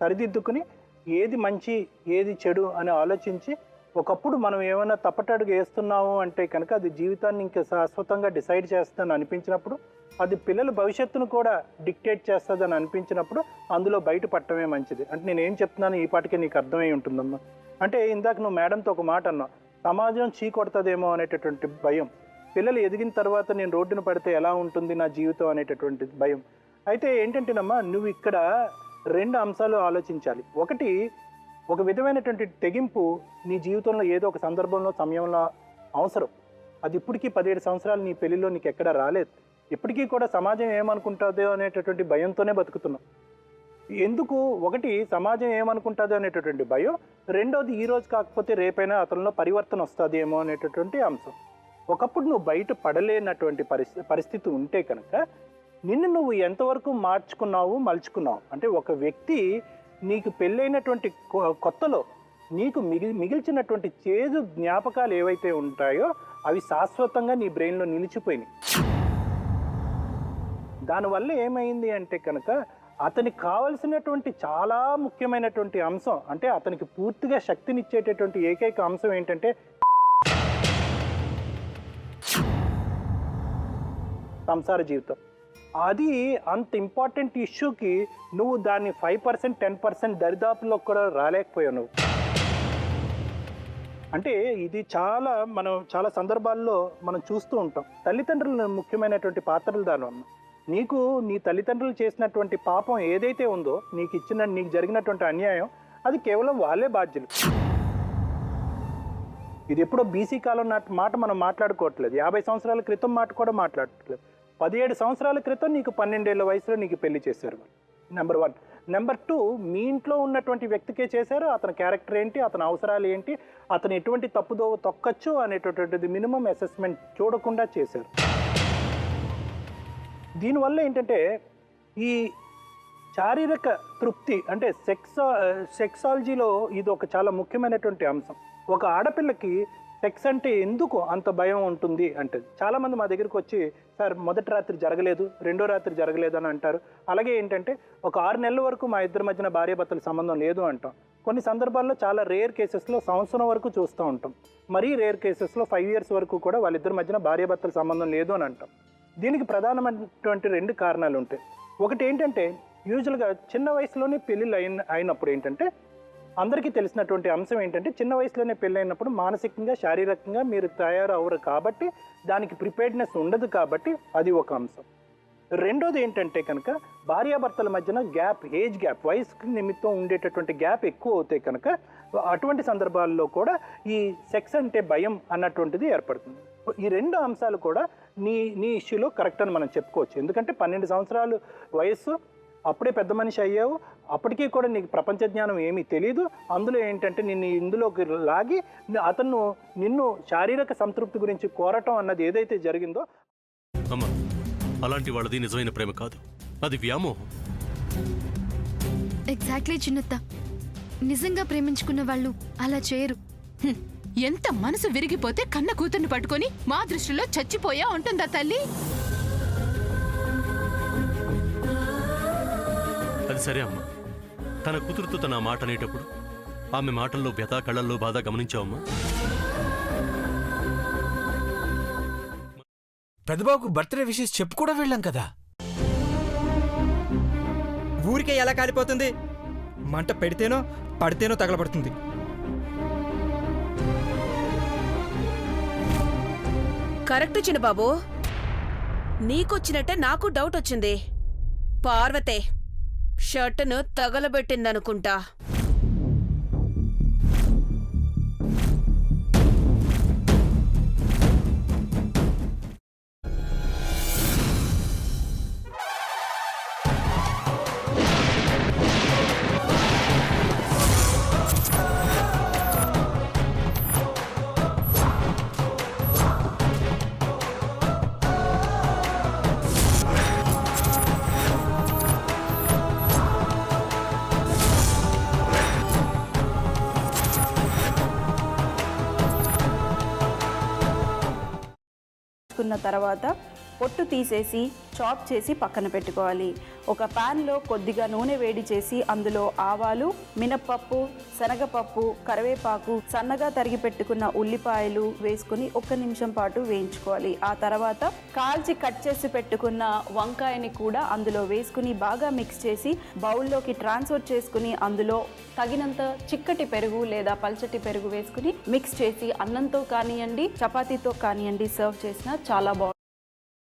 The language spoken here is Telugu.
సరిదిద్దుకుని ఏది మంచి ఏది చెడు అని ఆలోచించి ఒకప్పుడు మనం ఏమైనా తప్పటడుగు వేస్తున్నాము అంటే కనుక అది జీవితాన్ని ఇంకా శాశ్వతంగా డిసైడ్ చేస్తుందని అనిపించినప్పుడు, అది పిల్లల భవిష్యత్తును కూడా డిక్టేట్ చేస్తుందని అనిపించినప్పుడు అందులో బయటపడటమే మంచిది. అంటే నేనేం చెప్తున్నాను ఈ పాటికే నీకు అర్థమై ఉంటుందమ్మా. అంటే ఇందాక నువ్వు మేడంతో ఒక మాట అన్నావు, సమాజం చీకొడతదేమో అనేటటువంటి భయం, పిల్లలు ఎదిగిన తర్వాత నేను రోడ్డున పడితే ఎలా ఉంటుంది నా జీవితం అనేటటువంటి భయం. అయితే ఏంటంటేనమ్మా, నువ్వు ఇక్కడ 2 అంశాలు ఆలోచించాలి. ఒకటి, ఒక విధమైనటువంటి తెగింపు నీ జీవితంలో ఏదో ఒక సందర్భంలో సమయంలో అవసరం. అది ఇప్పటికీ 17 సంవత్సరాలు నీ పెళ్లిలో నీకు ఎక్కడ రాలేదు. ఇప్పటికీ కూడా సమాజం ఏమనుకుంటుందో అనేటటువంటి భయంతోనే బతుకుతున్నావు. ఎందుకు? ఒకటి, సమాజం ఏమనుకుంటుందో అనేటటువంటి భయం. రెండోది, ఈ రోజు కాకపోతే రేపైనా అతనిలో పరివర్తన వస్తుందేమో అనేటటువంటి అంశం. ఒకప్పుడు నువ్వు బయట పడలేనటువంటి పరిస్థితి ఉంటే కనుక నిన్ను నువ్వు ఎంతవరకు మార్చుకున్నావు, మలుచుకున్నావు. అంటే ఒక వ్యక్తి నీకు పెళ్ళైనటువంటి కొత్తలో నీకు మిగిల్చినటువంటి చేదు జ్ఞాపకాలు ఏవైతే ఉంటాయో అవి శాశ్వతంగా నీ బ్రెయిన్లో నిలిచిపోయినాయి. దానివల్ల ఏమైంది అంటే కనుక అతనికి కావలసినటువంటి చాలా ముఖ్యమైనటువంటి అంశం, అంటే అతనికి పూర్తిగా శక్తినిచ్చేటటువంటి ఏకైక అంశం ఏంటంటే సంసార జీవితం. అది అంత ఇంపార్టెంట్ ఇష్యూకి నువ్వు దాన్ని 5% 10% దరిదాపుల్లో కూడా రాలేకపోయావు నువ్వు. అంటే ఇది మనం చాలా సందర్భాల్లో మనం చూస్తూ ఉంటాం. తల్లిదండ్రులు ముఖ్యమైనటువంటి పాత్రలు దాని వల్ల. నీకు నీ తల్లిదండ్రులు చేసినటువంటి పాపం ఏదైతే ఉందో, నీకు జరిగినటువంటి అన్యాయం, అది కేవలం వాళ్ళే బాధ్యులు. ఇది ఎప్పుడో బీసీ కాలం నాటి మాట మనం మాట్లాడుకోవట్లేదు. 50 సంవత్సరాల క్రితం మాట కూడా మాట్లాడట్లేదు. 17 సంవత్సరాల క్రితం నీకు 12 ఏళ్ల వయసులో నీకు పెళ్లి చేశారు. నెంబర్ 1. నెంబర్ 2, మీ ఇంట్లో ఉన్నటువంటి వ్యక్తికే చేశారు. అతని క్యారెక్టర్ ఏంటి, అతని అవసరాలు ఏంటి, అతను ఎటువంటి తప్పుదో తొక్కచ్చు అనేటటువంటిది మినిమం అసెస్మెంట్ చూడకుండా చేశారు. దీనివల్ల ఏంటంటే ఈ శారీరక తృప్తి, అంటే సెక్సాలజీలో ఇది ఒక చాలా ముఖ్యమైనటువంటి అంశం. ఒక ఆడపిల్లకి సెక్స్ అంటే ఎందుకు అంత భయం ఉంటుంది అంటే, చాలామంది మా దగ్గరికి వచ్చి, సార్ మొదటి రాత్రి జరగలేదు, రెండో రాత్రి జరగలేదు అని అంటారు. అలాగే ఏంటంటే ఒక 6 నెలల వరకు మా ఇద్దరి మధ్యన భార్యాభర్తల సంబంధం లేదు అంటాం. కొన్ని సందర్భాల్లో చాలా రేర్ కేసెస్లో సంవత్సరం వరకు చూస్తూ ఉంటాం. మరీ రేర్ కేసెస్లో 5 years వరకు కూడా వాళ్ళిద్దరి మధ్యన భార్యాభర్తల సంబంధం లేదు అని అంటాం. దీనికి ప్రధానమైనటువంటి 2 కారణాలు ఉంటాయి. ఒకటి ఏంటంటే, యూజువల్గా చిన్న వయసులోనే పెళ్ళిళ్ళు అయినప్పుడు ఏంటంటే, అందరికీ తెలిసినటువంటి అంశం ఏంటంటే, చిన్న వయసులోనే పెళ్ళైనప్పుడు మానసికంగా శారీరకంగా మీరు తయారవరు కాబట్టి, దానికి ప్రిపేర్డ్నెస్ ఉండదు కాబట్టి అది ఒక అంశం. రెండోది ఏంటంటే కనుక, భార్యాభర్తల మధ్యన ఏజ్ గ్యాప్, వయసు నిమిత్తం ఉండేటటువంటి గ్యాప్ ఎక్కువ అవుతాయి కనుక అటువంటి సందర్భాల్లో కూడా ఈ సెక్స్ అంటే భయం అన్నటువంటిది ఏర్పడుతుంది. ఈ 2 అంశాలు కూడా నీ ఇష్యూలో కరెక్ట్ అని మనం చెప్పుకోవచ్చు. ఎందుకంటే 12 సంవత్సరాలు వయస్సు, అప్పుడే పెద్ద మనిషి అయ్యావు, అప్పటికీ కూడా నీకు ప్రపంచ జ్ఞానం ఏమీ తెలియదు. అందులో ఏంటంటే నిన్ను ఇందులోకి లాగి నిన్ను శారీరక సంతృప్తి గురించి కోరటం అన్నది ఏదైతే జరిగిందో, అమ్మా, అలాంటి వాళ్ళది నిజమైన ప్రేమ కాదు, అది వ్యామోహం. ఎగ్జాక్ట్లీ చిన్నత్త, నిజంగా ప్రేమించుకున్న వాళ్ళు అలా చేయరు. ఎంత మనసు విరిగిపోతే కన్న కూతుర్ని పట్టుకొని మా దృష్టిలో చచ్చిపోయా ఉంటుందా తల్లి? అది సరే అమ్మా, తన కూతురుతో తన మాట అనేటప్పుడు ఆమె మాటల్లో వ్యథ, కళ్ళల్లో బాధ గమనించావమ్మా? పెద్దబాబుకు బర్త్డే విషెస్ చెప్పు కూడా వెళ్ళాం కదా. ఊరికే ఎలా కాలిపోతుంది? మంట పెడితేనో పడితేనో తగలబడుతుంది. కరెక్ట్ చిన్నబాబు, నీకొచ్చినట్టే నాకు డౌట్ వచ్చింది. పార్వతే షర్టును తగలబెట్టిందనుకుంటా. తర్వాత పొట్టు తీసేసి చాప్ చేసి పక్కన పెట్టుకోవాలి. ఒక ప్యాన్లో కొద్దిగా నూనె వేడి చేసి అందులో ఆవాలు, మినప్పప్పు, శనగపప్పు, కరివేపాకు, సన్నగా తరిగి పెట్టుకున్న ఉల్లిపాయలు వేసుకుని 1 నిమిషం పాటు వేయించుకోవాలి. ఆ తర్వాత కాల్చి కట్ చేసి పెట్టుకున్న వంకాయని కూడా అందులో వేసుకుని బాగా మిక్స్ చేసి బౌల్లోకి ట్రాన్స్ఫర్ చేసుకుని అందులో తగినంత చిక్కటి పెరుగు లేదా పల్చటి పెరుగు వేసుకుని మిక్స్ చేసి అన్నంతో కానివ్వండి, చపాతీతో కానివ్వండి సర్వ్ చేసినా చాలా బాగుంటుంది.